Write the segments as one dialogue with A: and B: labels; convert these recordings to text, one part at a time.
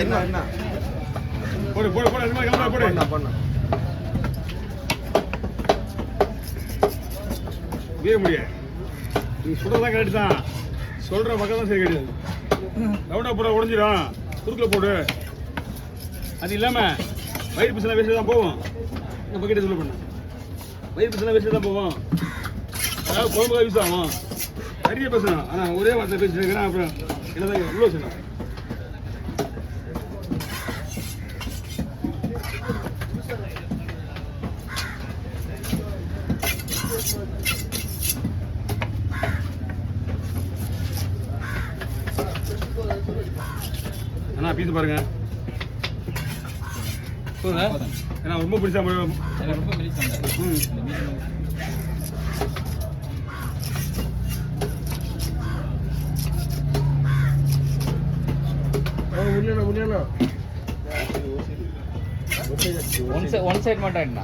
A: என்ன போடு போடு போடு அது மாதிரி போடு என்ன பண்ண முடியாது நீ சுடலாம் கரெக்ட் தான் சொல்ற பக்கம் தான் சரி கிடையாது ரவுண்டா போட உடஞ்சிடும் குறுக்கில் போடு அது இல்லாமல் வயிறு பசங்க வேஸ்ட்டு தான் போவோம் நம்ம கிட்ட சொல்ல பண்ண வயிறு பசங்க வேஸ்ட்டு தான் போவோம் அதாவது குழம்புக்காக யூஸ் ஆகும் நிறைய பேசணும் ஆனால் ஒரே வார்த்தை பேசிட்டு அப்புறம் என்னதான் இவ்வளோ சொன்னேன் அண்ணா பீஸ் பாருங்க ஏன்னா ரொம்ப பிடிச்சா ரொம்ப
B: ஒன் சைட் மட்டும் என்ன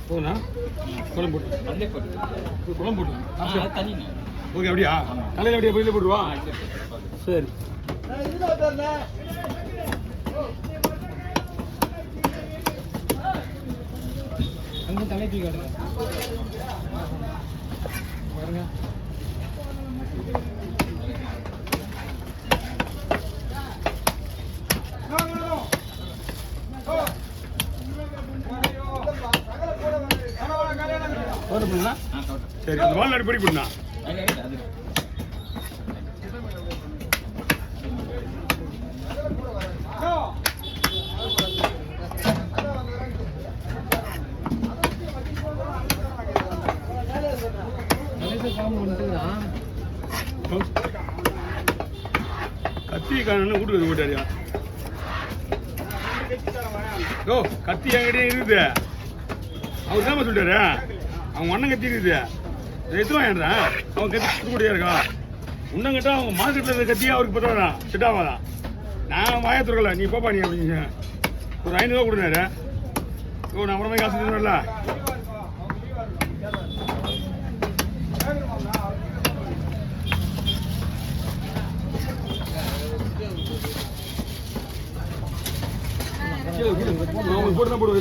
A: போனா குழம்பு போட்டு குழம்பு போட்டு
B: தனி
A: ஓகே அப்படியா தலையில் அப்படியே போயில போட்டுருவா சரி
B: அங்கே தலைக்கு காட்டுறேன் பாருங்க
A: சரி அந்த வால் அடிப்படி பண்ணா கத்தி காணு வீட்டுக்கு போட்டாரியா ஓ கத்தி என்கிட்டயே இருக்குது அவர் தான் சொல்லிட்டாரு அவங்க அண்ணன் கத்தி இருக்குது எத்தனை வாங்கிடுறா அவன் கத்தி கொடுக்கூடியா இருக்கான் உன்னங்கிட்ட அவங்க மார்க்கெட்டில் இருக்க கத்தியா அவருக்கு பத்தாதான் செட் ஆகாதான் நான் வாயத்துறல நீ போப்பா நீ அப்படின்னு ஒரு 500 கொடுனாரு ஓ நான் அப்புறமே காசு தரல போட்டு தான் போடுவாரு